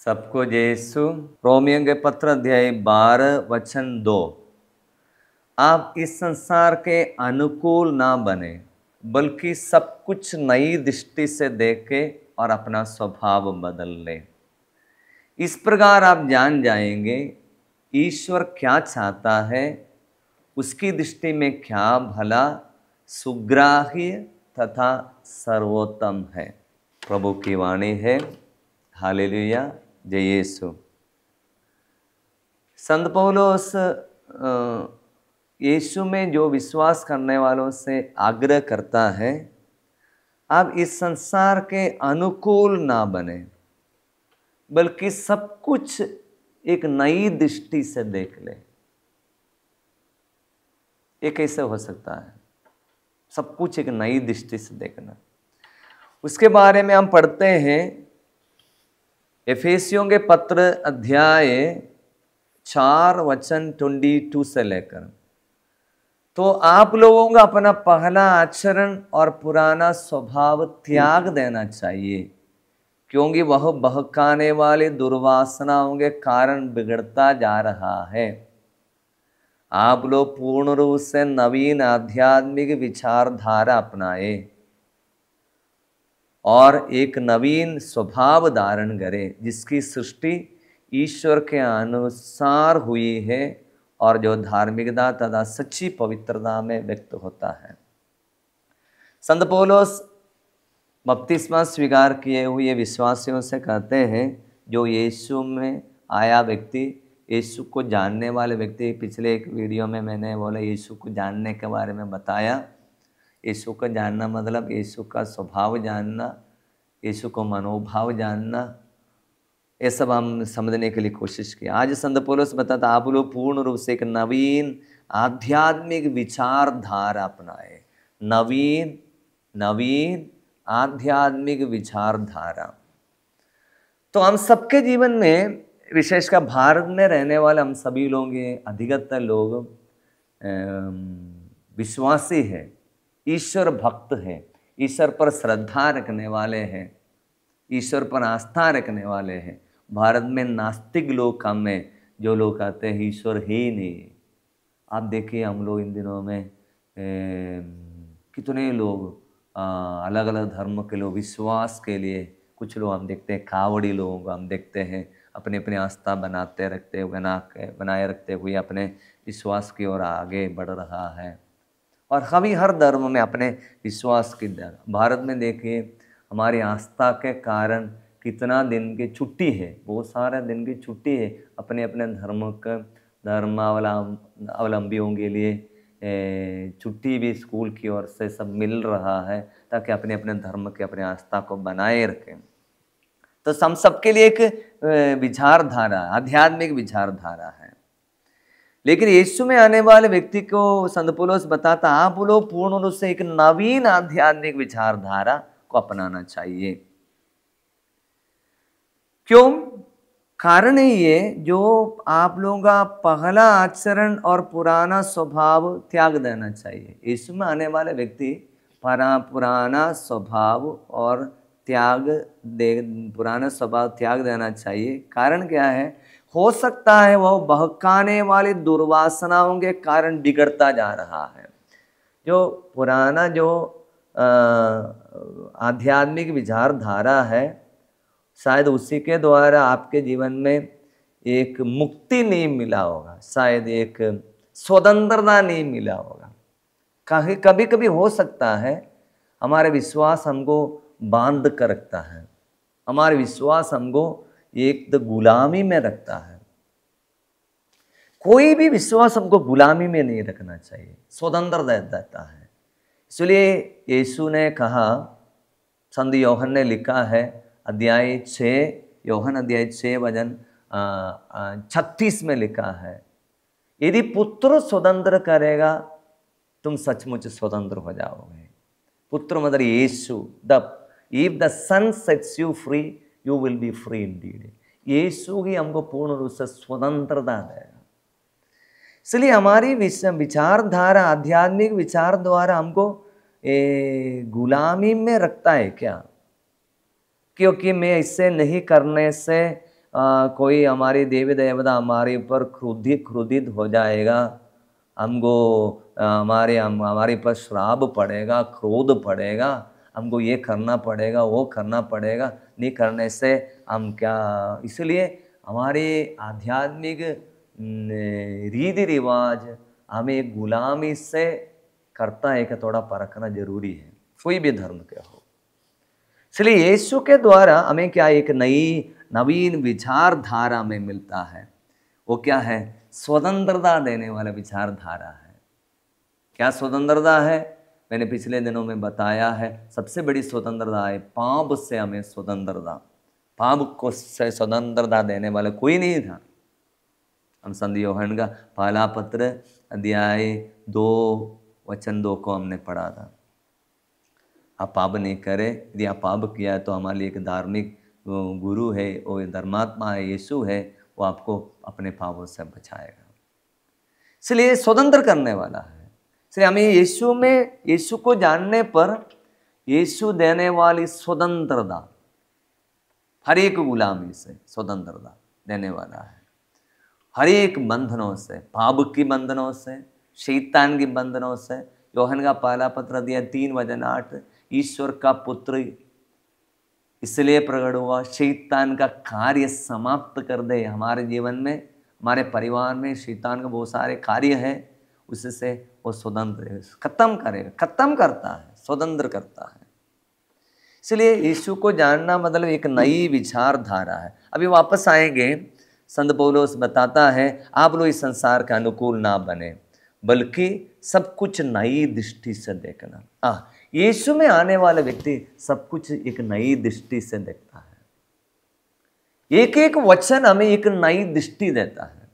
सबको जय यीशु। रोमियो के पत्र अध्याय 12 वचन 2। आप इस संसार के अनुकूल ना बने, बल्कि सब कुछ नई दृष्टि से देखें और अपना स्वभाव बदल लें। इस प्रकार आप जान जाएंगे ईश्वर क्या चाहता है, उसकी दृष्टि में क्या भला, सुग्राह्य तथा सर्वोत्तम है। प्रभु की वाणी है। हालेलुया, जय यीशु। संत पौलुस यीशु में जो विश्वास करने वालों से आग्रह करता है, आप इस संसार के अनुकूल ना बने, बल्कि सब कुछ एक नई दृष्टि से देख ले। ये कैसे हो सकता है? सब कुछ एक नई दृष्टि से देखना। उसके बारे में हम पढ़ते हैं एफेसियों के पत्र अध्याय 4 वचन 22 से लेकर। तो आप लोगों का अपना पहला आचरण और पुराना स्वभाव त्याग देना चाहिए, क्योंकि वह बहकाने वाले दुर्वासनाओं के कारण बिगड़ता जा रहा है। आप लोग पूर्ण रूप से नवीन आध्यात्मिक विचारधारा अपनाए और एक नवीन स्वभाव धारण करें, जिसकी सृष्टि ईश्वर के अनुसार हुई है और जो धार्मिकता तथा सच्ची पवित्रता में व्यक्त होता है। संत पौलुस बपतिस्मा स्वीकार किए हुए विश्वासियों से कहते हैं, जो यीशु में आया व्यक्ति, यीशु को जानने वाले व्यक्ति। पिछले एक वीडियो में मैंने बोला यीशु को जानने के बारे में बताया। यीशु को जानना मतलब यीशु का स्वभाव जानना, यीशु को मनोभाव जानना, ये सब हम समझने के लिए कोशिश की। आज संत पौलुस बताता, आप लोग पूर्ण रूप से एक नवीन आध्यात्मिक विचारधारा अपनाए। नवीन आध्यात्मिक विचारधारा। तो हम सबके जीवन में, विशेषकर भारत में रहने वाले हम सभी लोग, अधिकतर लोग विश्वासी हैं, ईश्वर भक्त हैं, ईश्वर पर श्रद्धा रखने वाले हैं, ईश्वर पर आस्था रखने वाले हैं। भारत में नास्तिक लोग कम हैं, जो लोग कहते हैं ईश्वर है ही नहीं। आप देखिए, हम लोग इन दिनों में कितने लोग अलग अलग धर्म के लोग विश्वास के लिए, कुछ लोग हम देखते हैं, कावड़ी लोगों को हम देखते हैं अपने अपने आस्था बनाए रखते हुए अपने विश्वास की ओर आगे बढ़ रहा है। और कभी हर धर्म में अपने विश्वास की, भारत में देखिए हमारी आस्था के कारण कितना दिन की छुट्टी है, बहुत सारे दिन की छुट्टी है अपने अपने धर्मावलंबियों के लिए। छुट्टी भी स्कूल की ओर से सब मिल रहा है, ताकि अपने अपने धर्म के, अपने आस्था को बनाए रखें। तो हम सबके लिए एक विचारधारा, आध्यात्मिक विचारधारा है। लेकिन यीशु में आने वाले व्यक्ति को संत पौलुस बताता, आप लोग पूर्ण रूप से एक नवीन आध्यात्मिक विचारधारा को अपनाना चाहिए। क्यों? कारण है ये, जो आप लोगों का पहला आचरण और पुराना स्वभाव त्याग देना चाहिए। यीशु में आने वाले व्यक्ति पुराना स्वभाव और पुराना स्वभाव त्याग देना चाहिए। कारण क्या है? हो सकता है वह बहकाने वाली दुर्वासनाओं के कारण बिगड़ता जा रहा है। जो पुराना जो आध्यात्मिक विचारधारा है, शायद उसी के द्वारा आपके जीवन में एक मुक्ति नहीं मिला होगा, शायद एक स्वतंत्रता नहीं मिला होगा। कभी कभी हो सकता है हमारे विश्वास हमको बांध कर रखता है, हमारे विश्वास हमको एक तो गुलामी में रखता है। कोई भी विश्वास हमको गुलामी में नहीं रखना चाहिए, स्वतंत्र देता है। इसलिए यीशु ने कहा, संत यूहन्ना ने लिखा है अध्याय 6, यूहन्ना अध्याय 6 वचन 36 में लिखा है, यदि पुत्र स्वतंत्र करेगा तुम सचमुच स्वतंत्र हो जाओगे। पुत्र मतलब यीशु। If the son sets you free you will be free indeed. यीशु ही हमको पूर्ण रूप से स्वतंत्रता देगा। इसलिए हमारी विचारधारा, आध्यात्मिक विचार द्वारा हमको गुलामी में रखता है क्या? क्योंकि मैं इससे नहीं करने से कोई हमारी देवी देवता हमारे ऊपर क्रोधित हो जाएगा, हमको हमारे पर श्राप पड़ेगा, क्रोध पड़ेगा, हमको ये करना पड़ेगा, वो करना पड़ेगा, नहीं करने से हम क्या। इसलिए हमारे आध्यात्मिक रीति रिवाज हमें गुलामी से करता है कि थोड़ा परखना जरूरी है, कोई भी धर्म के हो। इसलिए यीशु के द्वारा हमें क्या एक नवीन विचारधारा में मिलता है। वो क्या है? स्वतंत्रता देने वाला विचारधारा है। क्या स्वतंत्रता है? मैंने पिछले दिनों में बताया है, सबसे बड़ी स्वतंत्रता है पाप से हमें स्वतंत्रता। पाप को से स्वतंत्रता देने वाला कोई नहीं था। हम संत यूहन्ना का पहला पत्र अध्याय 2:2 को हमने पढ़ा था। आप पाप नहीं करें, यदि आप पाप किया है तो हमारे लिए एक धार्मिक गुरु है, वो धर्मात्मा है, यीशु है, वो आपको अपने पापों से बचाएगा। इसलिए स्वतंत्र करने वाला है। इसलिए हमें यीशु को जानने पर यीशु देने वाली स्वतंत्रता, हर एक गुलामी से स्वतंत्रता देने वाला है, हर एक बंधनों से, पाप की बंधनों से, शैतान की बंधनों से। यूहन्ना का पहला पत्र अध्याय 3:8, ईश्वर का पुत्र इसलिए प्रकट हुआ शैतान का कार्य समाप्त कर दे। हमारे जीवन में, हमारे परिवार में शैतान के बहुत सारे कार्य हैं, उससे वो स्वतंत्र खत्म करेगा, खत्म करता है, स्वतंत्र करता है। इसलिए यीशु को जानना मतलब एक नई विचारधारा है। अभी वापस आएंगे, संत पौलुस बताता है आप लोग इस संसार के अनुकूल ना बने, बल्कि सब कुछ नई दृष्टि से देखना। यीशु में आने वाला व्यक्ति सब कुछ एक नई दृष्टि से देखता है। एक एक वचन हमें एक नई दृष्टि देता है,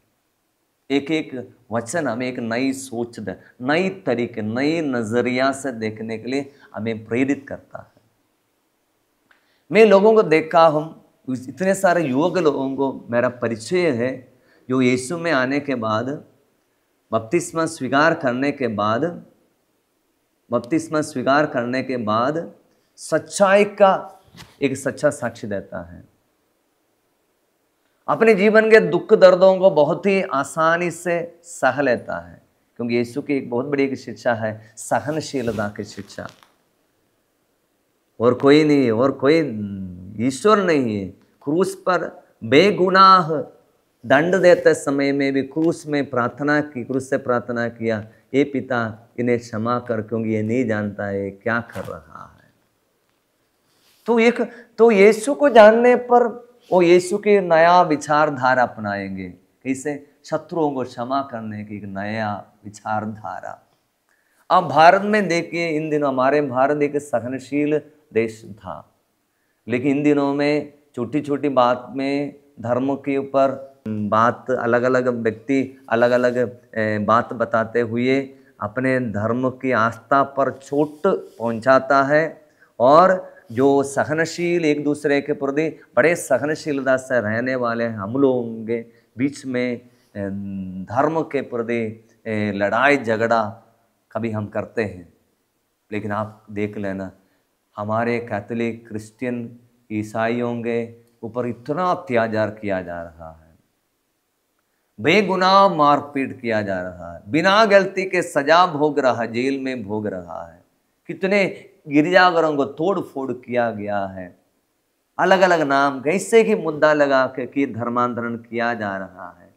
एक एक वचन हमें एक नई सोच दे, नई तरीके, नई नजरिया से देखने के लिए हमें प्रेरित करता है। मैं लोगों को देखा हूं, इतने सारे युवक लोगों को मेरा परिचय है जो यीशु में आने के बाद, बपतिस्मा स्वीकार करने के बाद सच्चाई का एक सच्चा साक्ष्य देता है। अपने जीवन के दुख दर्दों को बहुत ही आसानी से सह लेता है, क्योंकि यीशु की एक बहुत बड़ी शिक्षा है सहनशीलता की शिक्षा। और कोई नहीं, और कोई ईश्वर नहीं है। क्रूस पर बेगुनाह दंड देते समय में भी क्रूस में प्रार्थना की, क्रूस से प्रार्थना किया, हे पिता इन्हें क्षमा कर, क्योंकि ये नहीं जानता है क्या कर रहा है। तो यीशु को जानने पर वो यीशु की नया विचारधारा अपनाएंगे। कैसे? शत्रुओं को क्षमा करने की एक नया विचारधारा। अब भारत में देखिए, इन दिनों हमारे भारत एक सहनशील देश था, लेकिन इन दिनों में छोटी छोटी बात में धर्म के ऊपर बात, अलग अलग व्यक्ति अलग अलग बात बताते हुए अपने धर्म की आस्था पर चोट पहुंचाता है। और जो सहनशील, एक दूसरे के प्रति बड़े सहनशीलता से रहने वाले हम लोगों के बीच में धर्म के प्रति लड़ाई झगड़ा कभी हम करते हैं। लेकिन आप देख लेना, हमारे कैथोलिक, क्रिश्चियन, ईसाइयों के ऊपर इतना अत्याचार किया जा रहा है, बेगुनाह मारपीट किया जा रहा है, बिना गलती के सजा भोग रहा, जेल में भोग रहा है। कितने गिरजाघरों को तोड़ फोड़ किया गया है, अलग अलग नाम कैसे की मुद्दा लगा के धर्मांतरण किया जा रहा है।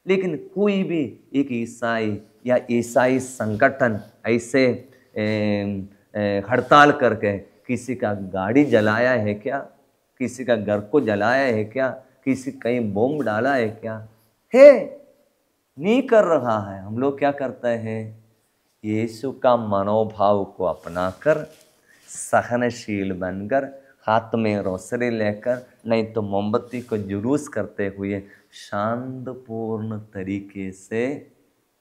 लेकिन कोई भी एक ईसाई या ईसाई संगठन ऐसे हड़ताल करके किसी का गाड़ी जलाया है क्या, किसी का घर को जलाया है क्या, किसी कहीं बम डाला है क्या? है नहीं कर रहा है। हम लोग क्या करते हैं? यीशु का मनोभाव को अपनाकर, सहनशील बनकर, हाथ में रोसरी लेकर, नहीं तो मोमबत्ती को जुलूस करते हुए शांतपूर्ण तरीके से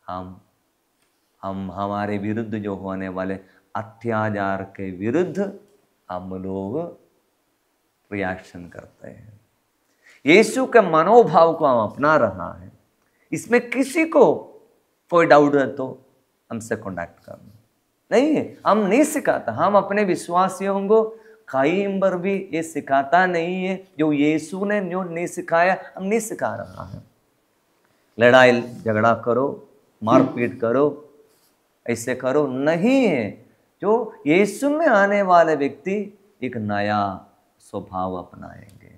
हम हमारे विरुद्ध जो होने वाले अत्याचार के विरुद्ध हम लोग रिएक्शन करते हैं। यीशु के मनोभाव को हम अपना रहा है। इसमें किसी को कोई डाउट है तो हमसे कॉन्टैक्ट करना। नहीं है, हम नहीं सिखाता। हम अपने विश्वासियों को कई बार भी ये सिखाता नहीं है। जो यीशु ने जो नहीं सिखाया हम नहीं सिखा रहा है। लड़ाई झगड़ा करो, मारपीट करो, ऐसे करो नहीं है। जो यीशु में आने वाले व्यक्ति एक नया स्वभाव अपनाएंगे,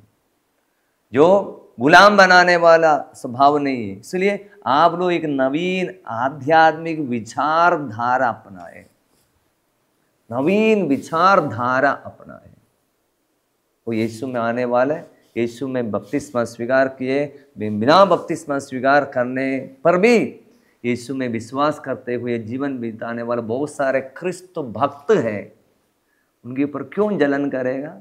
जो गुलाम बनाने वाला स्वभाव नहीं है। इसलिए आप लोग एक नवीन आध्यात्मिक विचारधारा अपनाएं, नवीन विचारधारा अपनाएं। वो यीशु में आने वाले, यीशु में बपतिस्मा स्वीकार किए, बिना बपतिस्मा स्वीकार करने पर भी यीशु में विश्वास करते हुए जीवन बिताने वाले बहुत सारे ख्रिस्त भक्त हैं। उनके ऊपर क्यों जलन करेगा?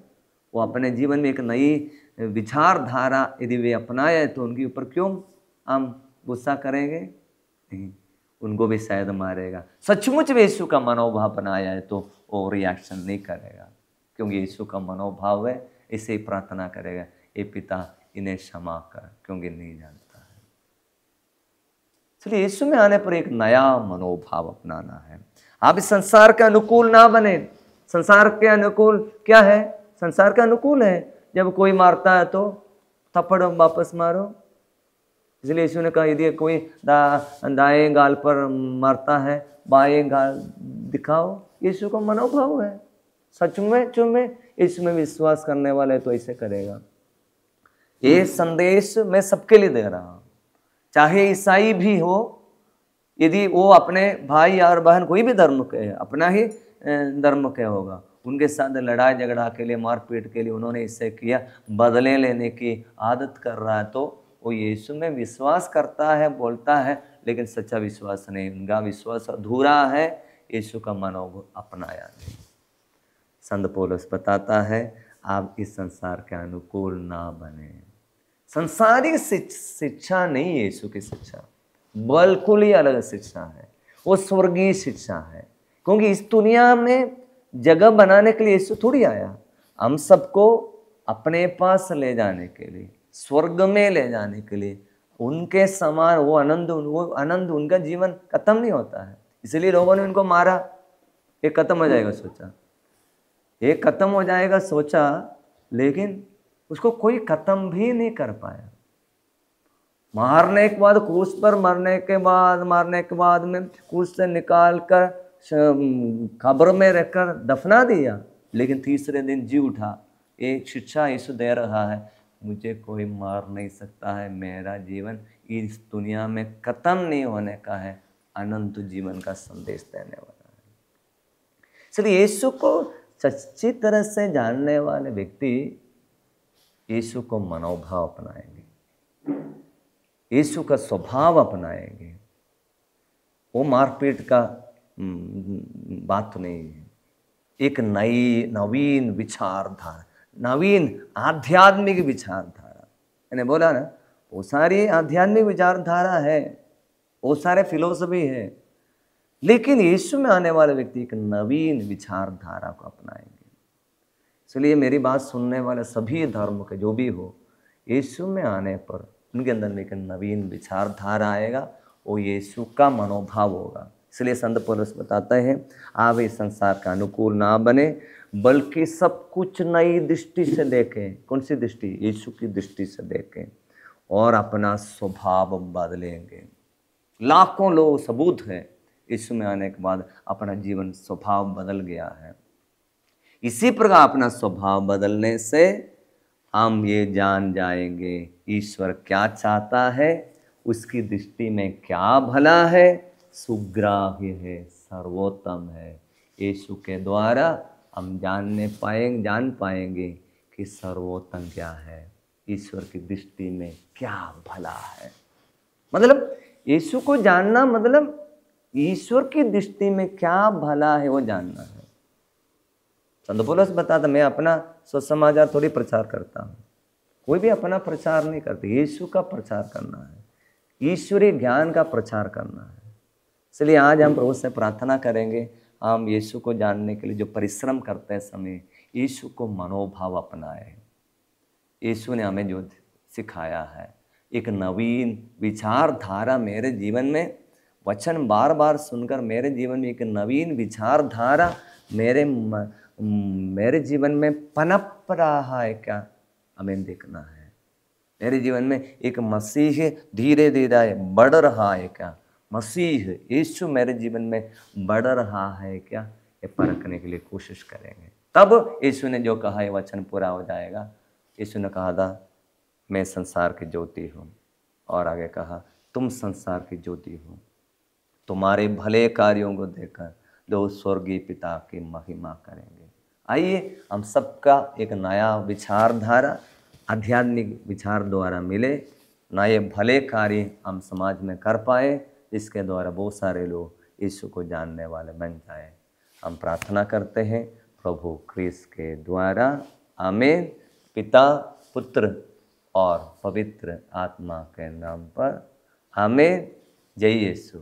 वो अपने जीवन में एक नई विचारधारा यदि वे अपनाए तो उनके ऊपर क्यों हम गुस्सा करेंगे? नहीं, उनको भी शायद मारेगा। सचमुच में यीशु का मनोभाव बनाया है तो वो रिएक्शन नहीं करेगा, क्योंकि यीशु का मनोभाव है। इसे ही प्रार्थना करेगा, ए पिता इन्हें क्षमा कर, क्योंकि नहीं जानता है। इसलिए यीशु में आने पर एक नया मनोभाव अपनाना है। आप इस संसार के अनुकूल ना बने। संसार के अनुकूल क्या है? संसार के अनुकूल है जब कोई मारता है तो थप्पड़ वापस मारो। इसलिए यीशु ने कहा यदि कोई दाएं गाल पर मारता है बाएं गाल दिखाओ। यीशु का मनोभाव है। सच में यीशु में विश्वास करने वाले तो ऐसे करेगा। ये संदेश मैं सबके लिए दे रहा हूँ, चाहे ईसाई भी हो, यदि वो अपने भाई और बहन कोई भी धर्म के है, अपना ही धर्म के होगा, उनके साथ लड़ाई झगड़ा के लिए, मारपीट के लिए उन्होंने इससे किया, बदले लेने की आदत कर रहा है, तो वो यीशु में विश्वास करता है, बोलता है, लेकिन सच्चा विश्वास नहीं, उनका विश्वास अधूरा है, यीशु का मनोभाव अपनाया नहीं। संत पौलुस बताता है आप इस संसार के अनुकूल ना बने। संसारिक शिक्षा नहीं है यीशु की शिक्षा, बिल्कुल ही अलग शिक्षा है। वो स्वर्गीय शिक्षा है, क्योंकि इस दुनिया में जगह बनाने के लिए यीशु थोड़ी आया, हम सबको अपने पास ले जाने के लिए, स्वर्ग में ले जाने के लिए, उनके समान वो आनंद उनका जीवन खत्म नहीं होता है। इसलिए लोगों ने उनको मारा, ये खत्म हो जाएगा सोचा, ये खत्म हो जाएगा सोचा, लेकिन उसको कोई खत्म भी नहीं कर पाया। मारने के बाद, क्रूस पर मारने के बाद में क्रूस से निकाल कर कब्र में रखकर दफना दिया, लेकिन तीसरे दिन जी उठा। ये शिक्षा यीशु दे रहा है, मुझे कोई मार नहीं सकता है, मेरा जीवन इस दुनिया में खत्म नहीं होने का है, अनंत जीवन का संदेश देने वाला है। इसलिए यीशु को सच्ची तरह से जानने वाले व्यक्ति यीशु को मनोभाव अपनाएंगे, यीशु का स्वभाव अपनाएंगे। वो मारपीट का बात तो नहीं है, एक नवीन विचारधारा, नवीन आध्यात्मिक विचारधारा। मैंने बोला ना, वो सारी आध्यात्मिक विचारधारा है, वो सारे फिलोसफी है, लेकिन यीशु में आने वाले व्यक्ति एक नवीन विचारधारा को अपनाएंगे। इसलिए मेरी बात सुनने वाले सभी धर्म के जो भी हो, यीशु में आने पर उनके अंदर में एक नवीन विचारधारा आएगा, वो यीशु का मनोभाव होगा। इसलिए संत पौलुस बताते हैं आप इस संसार का अनुकूल ना बने, बल्कि सब कुछ नई दृष्टि से देखें। कौन सी दृष्टि? यीशु की दृष्टि से देखें और अपना स्वभाव बदलेंगे। लाखों लोग सबूत है यीशु में आने के बाद अपना जीवन स्वभाव बदल गया है। इसी प्रकार अपना स्वभाव बदलने से हम ये जान जाएंगे ईश्वर क्या चाहता है, उसकी दृष्टि में क्या भला है, सुग्राह्य है, सर्वोत्तम है। यीशु के द्वारा हम जान पाएंगे कि सर्वोत्तम क्या है, ईश्वर की दृष्टि में क्या भला है। मतलब यीशु को जानना मतलब ईश्वर की दृष्टि में क्या भला है वो जानना है। संत पौलुस बताता, मैं अपना सुसमाचार थोड़ी प्रचार करता हूँ, कोई भी अपना प्रचार नहीं करते, यीशु का प्रचार करना है, ईश्वरीय ज्ञान का प्रचार करना है। इसलिए आज हम प्रभु से प्रार्थना करेंगे, हम यीशु को जानने के लिए जो परिश्रम करते हैं समय, यीशु को मनोभाव अपनाए। यीशु ने हमें जो सिखाया है, एक नवीन विचारधारा मेरे जीवन में, वचन बार बार सुनकर मेरे जीवन में एक नवीन विचारधारा मेरे मेरे जीवन में पनप रहा है क्या, हमें देखना है। मेरे जीवन में एक मसीह धीरे धीरे बढ़ रहा है क्या, मसीह यीशु मेरे जीवन में बढ़ रहा है क्या, ये परखने के लिए कोशिश करेंगे। तब यीशु ने जो कहा है वचन पूरा हो जाएगा। यीशु ने कहा था मैं संसार की ज्योति हूँ, और आगे कहा तुम संसार की ज्योति हो। तुम्हारे भले कार्यों को देखकर लोग स्वर्गीय पिता की महिमा करेंगे। आइए हम सबका एक नया विचारधारा आध्यात्मिक विचार द्वारा मिले, नए भले कार्य हम समाज में कर पाए, जिसके द्वारा बहुत सारे लोग यीशु को जानने वाले बन जाए। हम प्रार्थना करते हैं प्रभु क्रिस्त के द्वारा, आमीन। पिता, पुत्र और पवित्र आत्मा के नाम पर, आमीन। जय यीशु।